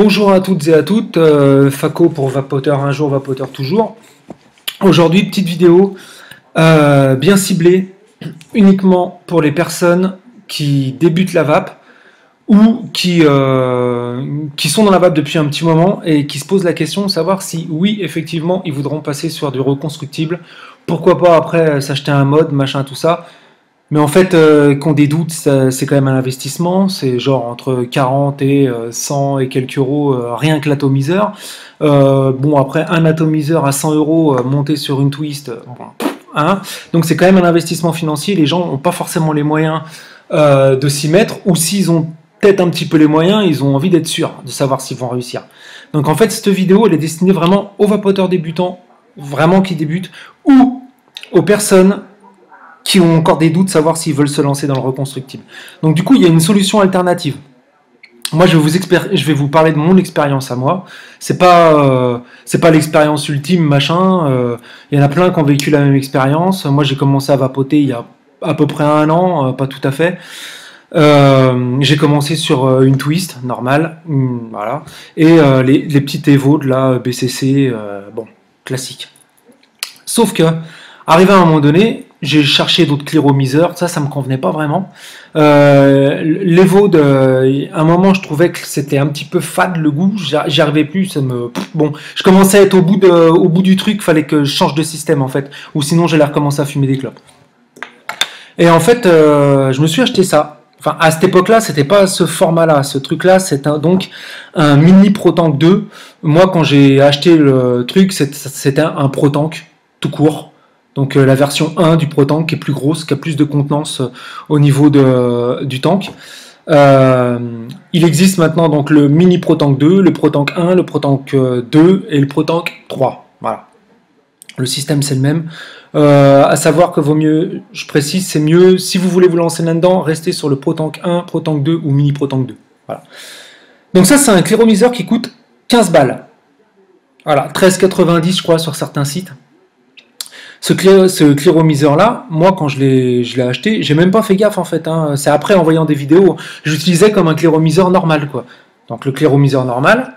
Bonjour à toutes et à toutes, Faco pour Vapoteur un jour, Vapoteur toujours. Aujourd'hui, petite vidéo bien ciblée, uniquement pour les personnes qui débutent la vape ou qui sont dans la vape depuis un petit moment et qui se posent la question de savoir si oui, effectivement, ils voudront passer sur du reconstructible. Pourquoi pas après s'acheter un mod, machin, tout ça. Mais en fait, qu'on des doutes, c'est quand même un investissement. C'est genre entre 40 et 100 et quelques euros, rien que l'atomiseur. Bon, après, un atomiseur à 100 euros monté sur une twist, bon, hein. Donc c'est quand même un investissement financier. Les gens n'ont pas forcément les moyens de s'y mettre, ou s'ils ont peut-être un petit peu les moyens, ils ont envie d'être sûrs de savoir s'ils vont réussir. Donc en fait, cette vidéo, elle est destinée vraiment aux vapoteurs débutants, vraiment qui débutent, ou aux personnes qui ont encore des doutes de savoir s'ils veulent se lancer dans le reconstructible. Donc du coup, il y a une solution alternative. Moi, je vais vous parler de mon expérience à moi. C'est pas l'expérience ultime, machin. Il y en a plein qui ont vécu la même expérience. Moi, j'ai commencé à vapoter il y a à peu près un an, pas tout à fait. J'ai commencé sur une twist normale, voilà, et les petites Evo de la BCC, bon, classique. Sauf que, arrivé à un moment donné, j'ai cherché d'autres cliromiseurs, ça me convenait pas vraiment. L'Evo, à un moment, je trouvais que c'était un petit peu fade le goût, j'y arrivais plus, bon, je commençais à être au bout du truc, fallait que je change de système en fait, ou sinon j'allais recommencer à fumer des clopes. Et en fait, je me suis acheté ça. Enfin, à cette époque-là, c'était pas ce format-là, ce truc-là, c'est donc un mini ProTank 2. Moi, quand j'ai acheté le truc, c'était un ProTank tout court. Donc la version 1 du ProTank qui est plus grosse, qui a plus de contenance au niveau du tank. Il existe maintenant donc le mini ProTank 2, le ProTank 1, le ProTank 2 et le ProTank 3. Voilà. Le système c'est le même. À savoir que vaut mieux, je précise, c'est mieux si vous voulez vous lancer là-dedans, restez sur le ProTank 1, ProTank 2 ou mini ProTank 2. Voilà. Donc ça c'est un cliromiseur qui coûte 15 balles. Voilà, 13,90 je crois sur certains sites. Ce cliromiseur là, moi quand je l'ai acheté, j'ai même pas fait gaffe en fait, hein. C'est après en voyant des vidéos, j'utilisais comme un cliromiseur normal quoi. Donc le cliromiseur normal,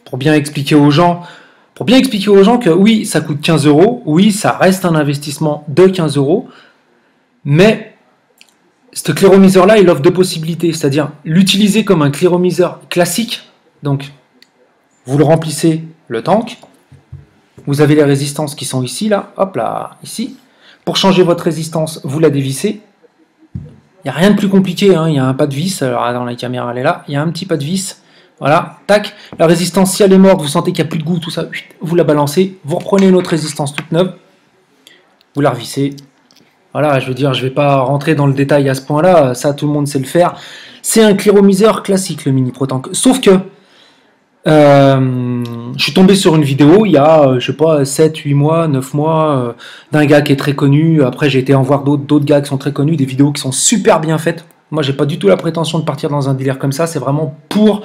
pour bien expliquer aux gens que oui, ça coûte 15 euros, oui, ça reste un investissement de 15 euros, mais ce cliromiseur là, il offre deux possibilités, c'est-à-dire l'utiliser comme un cliromiseur classique, donc vous le remplissez le tank. Vous avez les résistances qui sont ici, là, hop là, ici. Pour changer votre résistance, vous la dévissez. Il n'y a rien de plus compliqué, hein. Il y a un pas de vis. Alors, dans la caméra, elle est là. Il y a un petit pas de vis. Voilà, tac. La résistance, si elle est morte, vous sentez qu'il n'y a plus de goût, tout ça, vous la balancez. Vous reprenez une autre résistance toute neuve. Vous la revissez. Voilà, je veux dire, je ne vais pas rentrer dans le détail à ce point-là. Ça, tout le monde sait le faire. C'est un cliromiseur classique, le mini ProTank. Sauf que, je suis tombé sur une vidéo il y a, je sais pas, 7, 8 mois, 9 mois, d'un gars qui est très connu. Après, j'ai été en voir d'autres gars qui sont très connus, des vidéos qui sont super bien faites. Moi, j'ai pas du tout la prétention de partir dans un délire comme ça. C'est vraiment pour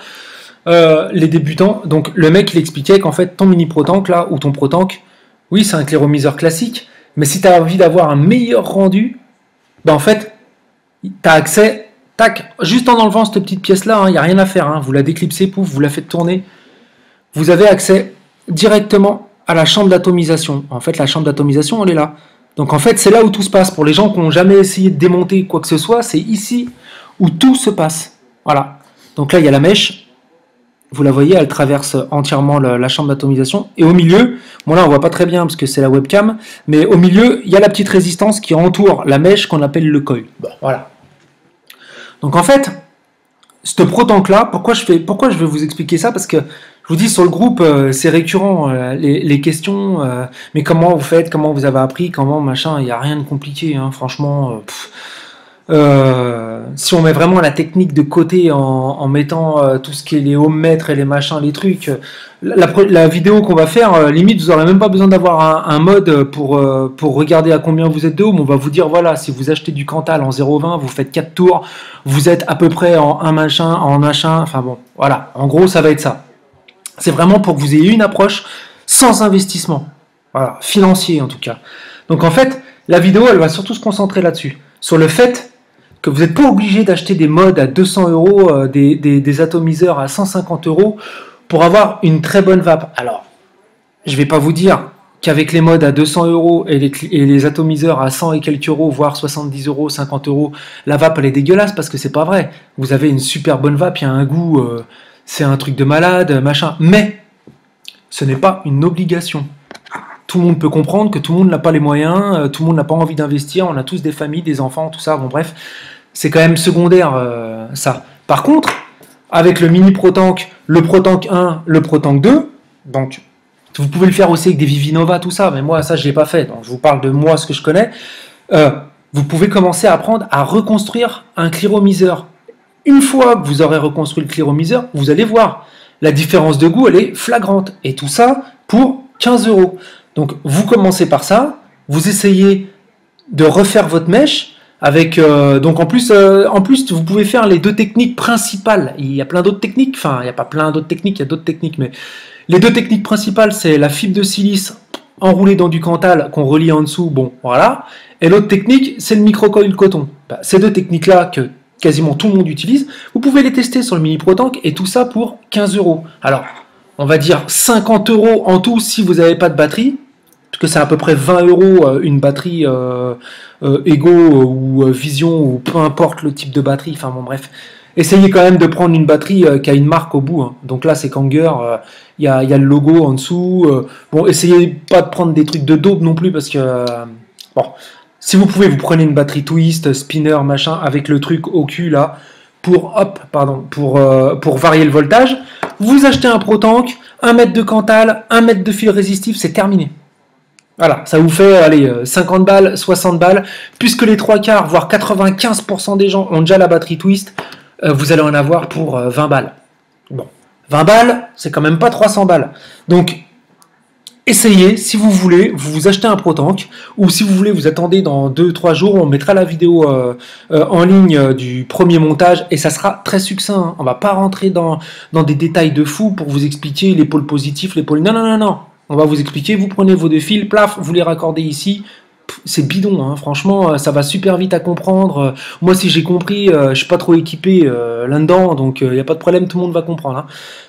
les débutants. Donc, le mec, il expliquait qu'en fait, ton mini ProTank là, ou ton ProTank, oui, c'est un cliromiseur classique, mais si tu as envie d'avoir un meilleur rendu, ben en fait, tu as accès. Tac, juste en enlevant cette petite pièce-là, il n'y a rien à faire, hein, vous la déclipsez, pouf, vous la faites tourner. Vous avez accès directement à la chambre d'atomisation. En fait, la chambre d'atomisation, elle est là. Donc en fait, c'est là où tout se passe. Pour les gens qui n'ont jamais essayé de démonter quoi que ce soit, c'est ici où tout se passe. Voilà. Donc là, il y a la mèche. Vous la voyez, elle traverse entièrement la chambre d'atomisation. Et au milieu, bon là, on voit pas très bien parce que c'est la webcam, mais au milieu, il y a la petite résistance qui entoure la mèche qu'on appelle le coil. Bon, voilà. Donc en fait, ce ProTank là, pourquoi je vais vous expliquer ça? Parce que je vous dis sur le groupe, c'est récurrent, les questions, mais comment vous faites, comment vous avez appris, comment machin, il n'y a rien de compliqué, hein, franchement. Si on met vraiment la technique de côté en mettant tout ce qui est les ohmmètres et les machins, les trucs, la vidéo qu'on va faire, limite vous n'aurez même pas besoin d'avoir un mode pour regarder à combien vous êtes de ohm. On va vous dire voilà, si vous achetez du Cantal en 0,20, vous faites 4 tours, vous êtes à peu près en machin, enfin bon, voilà, en gros ça va être ça. C'est vraiment pour que vous ayez une approche sans investissement, voilà, financier en tout cas. Donc en fait, la vidéo elle va surtout se concentrer là-dessus, sur le fait que vous n'êtes pas obligé d'acheter des mods à 200 euros, des atomiseurs à 150 euros pour avoir une très bonne vape. Alors, je vais pas vous dire qu'avec les mods à 200 euros et les atomiseurs à 100 et quelques euros, voire 70 euros, 50 euros, la vape elle est dégueulasse, parce que c'est pas vrai. Vous avez une super bonne vape, il y a un goût, c'est un truc de malade, machin. Mais ce n'est pas une obligation. Tout le monde peut comprendre que tout le monde n'a pas les moyens, tout le monde n'a pas envie d'investir, on a tous des familles, des enfants, tout ça, bon bref, c'est quand même secondaire ça. Par contre, avec le mini ProTank, le ProTank 1, le ProTank 2, donc vous pouvez le faire aussi avec des Vivinova, tout ça, mais moi ça je l'ai pas fait, donc je vous parle de moi, ce que je connais. Vous pouvez commencer à apprendre à reconstruire un cléromiseur. Une fois que vous aurez reconstruit le cléromiseur, vous allez voir, la différence de goût elle est flagrante, et tout ça pour 15 euros. Donc vous commencez par ça, vous essayez de refaire votre mèche avec donc en plus vous pouvez faire les deux techniques principales. Il y a plein d'autres techniques, enfin il n'y a pas plein d'autres techniques, il y a d'autres techniques, mais les deux techniques principales c'est la fibre de silice enroulée dans du Cantal qu'on relie en dessous, bon voilà, et l'autre technique c'est le microcoil coton. Ces deux techniques là que quasiment tout le monde utilise, vous pouvez les tester sur le mini ProTank et tout ça pour 15 euros. Alors on va dire 50 euros en tout si vous n'avez pas de batterie, parce que c'est à peu près 20 euros une batterie Ego ou Vision, ou peu importe le type de batterie, enfin bon bref. Essayez quand même de prendre une batterie qui a une marque au bout, hein. Donc là c'est Kanger, il y a le logo en dessous. Bon, essayez pas de prendre des trucs de dope non plus, parce que bon, si vous pouvez, vous prenez une batterie twist, spinner, machin, avec le truc au cul là, pour varier le voltage. Vous achetez un ProTank, 1 mètre de Cantal, 1 mètre de fil résistif, c'est terminé. Voilà, ça vous fait allez, 50 balles, 60 balles, puisque les 3 quarts, voire 95% des gens ont déjà la batterie twist, vous allez en avoir pour 20 balles. Bon, 20 balles, c'est quand même pas 300 balles. Donc, essayez, si vous voulez, vous achetez un ProTank, ou si vous voulez, vous attendez dans 2-3 jours, on mettra la vidéo en ligne du premier montage, et ça sera très succinct, hein. On va pas rentrer dans des détails de fou pour vous expliquer les pôles positifs, les pôles... Non. On va vous expliquer, vous prenez vos deux fils, plaf, vous les raccordez ici. C'est bidon, hein. Franchement, ça va super vite à comprendre. Moi, si j'ai compris, je suis pas trop équipé là-dedans, donc il n'y a pas de problème, tout le monde va comprendre, hein.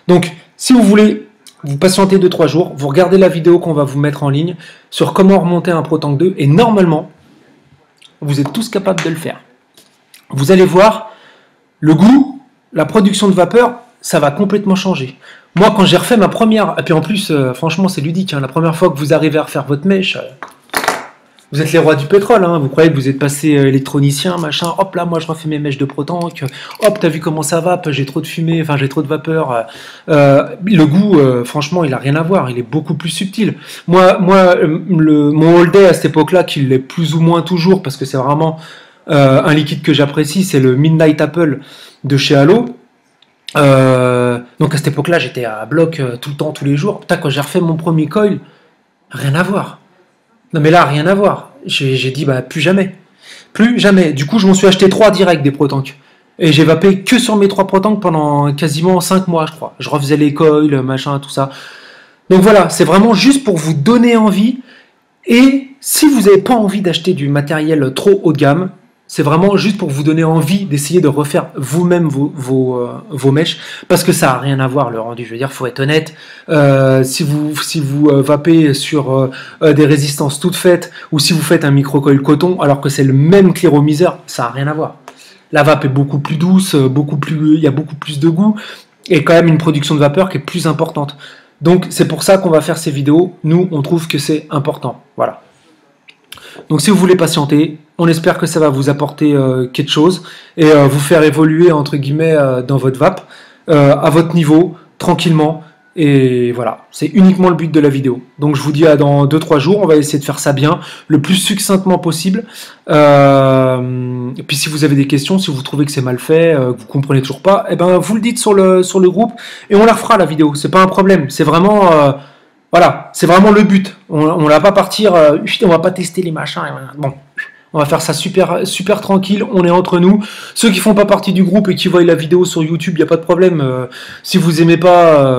Donc, si vous voulez, vous patientez 2-3 jours, vous regardez la vidéo qu'on va vous mettre en ligne sur comment remonter un ProTank 2, et normalement, vous êtes tous capables de le faire. Vous allez voir, le goût, la production de vapeur, ça va complètement changer. Moi, quand j'ai refait ma première... Et puis en plus, franchement, c'est ludique, hein. La première fois que vous arrivez à refaire votre mèche, vous êtes les rois du pétrole, hein. Vous croyez que vous êtes passé électronicien, machin. Hop là, moi, je refais mes mèches de ProTank. Hop, t'as vu comment ça va? J'ai trop de fumée, enfin, j'ai trop de vapeur. Le goût, franchement, il a rien à voir. Il est beaucoup plus subtil. Mon All Day à cette époque-là, qu'il l'est plus ou moins toujours, parce que c'est vraiment un liquide que j'apprécie, c'est le Midnight Apple de chez Halo. Donc à cette époque-là, j'étais à bloc tout le temps, tous les jours. Putain, quand j'ai refait mon premier coil, rien à voir. Non mais là, rien à voir. J'ai dit, bah plus jamais. Plus jamais. Du coup, je m'en suis acheté 3 directs des ProTank. Et j'ai vapé que sur mes 3 ProTank pendant quasiment 5 mois, je crois. Je refaisais les coils, machin, tout ça. Donc voilà, c'est vraiment juste pour vous donner envie. Et si vous n'avez pas envie d'acheter du matériel trop haut de gamme, c'est vraiment juste pour vous donner envie d'essayer de refaire vous-même vos mèches, parce que ça n'a rien à voir le rendu. Je veux dire, faut être honnête. Si vous vapez sur des résistances toutes faites, ou si vous faites un microcoil coton, alors que c'est le même cléromiseur, ça n'a rien à voir. La vape est beaucoup plus douce, il y a beaucoup plus de goût, et quand même une production de vapeur qui est plus importante. Donc c'est pour ça qu'on va faire ces vidéos. Nous, on trouve que c'est important. Voilà. Donc si vous voulez patienter, on espère que ça va vous apporter quelque chose et vous faire évoluer entre guillemets dans votre vape à votre niveau, tranquillement. Et voilà, c'est uniquement le but de la vidéo. Donc je vous dis à dans 2-3 jours, on va essayer de faire ça bien, le plus succinctement possible. Et puis si vous avez des questions, si vous trouvez que c'est mal fait, que vous comprenez toujours pas, eh ben vous le dites sur le groupe et on la refera la vidéo. C'est pas un problème, c'est vraiment... voilà, c'est vraiment le but. On va pas partir, on va pas tester les machins. Bon, on va faire ça super, super tranquille. On est entre nous. Ceux qui font pas partie du groupe et qui voient la vidéo sur YouTube, il y a pas de problème. Si vous aimez pas,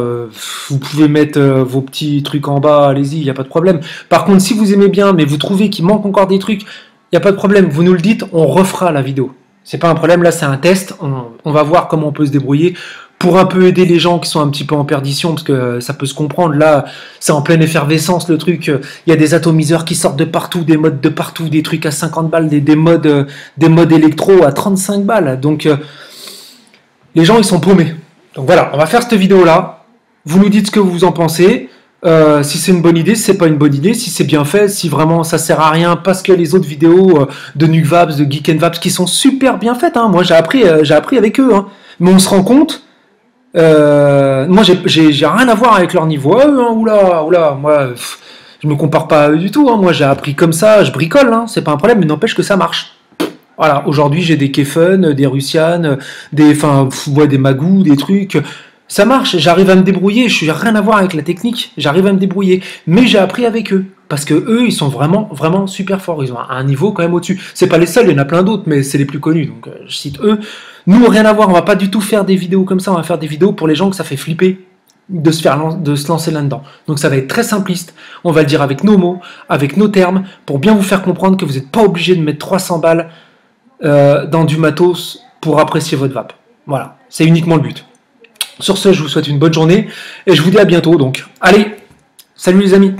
vous pouvez mettre vos petits trucs en bas. Allez-y, il y a pas de problème. Par contre, si vous aimez bien, mais vous trouvez qu'il manque encore des trucs, il y a pas de problème. Vous nous le dites, on refera la vidéo. C'est pas un problème, là c'est un test, on va voir comment on peut se débrouiller pour un peu aider les gens qui sont un petit peu en perdition, parce que ça peut se comprendre, là c'est en pleine effervescence le truc, il y a des atomiseurs qui sortent de partout, des modes de partout, des trucs à 50 balles, des modes électro à 35 balles, donc les gens ils sont paumés. Donc voilà, on va faire cette vidéo là, vous nous dites ce que vous en pensez, si c'est une bonne idée, si c'est pas une bonne idée, si c'est bien fait, si vraiment ça sert à rien, parce que les autres vidéos de Nukvapes, de Geek and Vapes qui sont super bien faites, hein. Moi j'ai appris avec eux, hein. Mais on se rend compte, moi j'ai rien à voir avec leur niveau à eux, hein. Oula, moi je me compare pas à eux du tout, hein. Moi j'ai appris comme ça, je bricole, hein. C'est pas un problème, mais n'empêche que ça marche. Voilà, aujourd'hui j'ai des Kefen, des Russian, des Magou, des trucs. Ça marche, j'arrive à me débrouiller, je suis rien à voir avec la technique, j'arrive à me débrouiller. Mais j'ai appris avec eux, parce que eux, ils sont vraiment, vraiment super forts, ils ont un niveau quand même au-dessus. C'est pas les seuls, il y en a plein d'autres, mais c'est les plus connus, donc je cite eux. Nous, rien à voir, on va pas du tout faire des vidéos comme ça, on va faire des vidéos pour les gens que ça fait flipper de se lancer là-dedans. Donc ça va être très simpliste, on va le dire avec nos mots, avec nos termes, pour bien vous faire comprendre que vous n'êtes pas obligé de mettre 300 balles dans du matos pour apprécier votre vape. Voilà, c'est uniquement le but. Sur ce, je vous souhaite une bonne journée et je vous dis à bientôt. Donc, allez, salut les amis.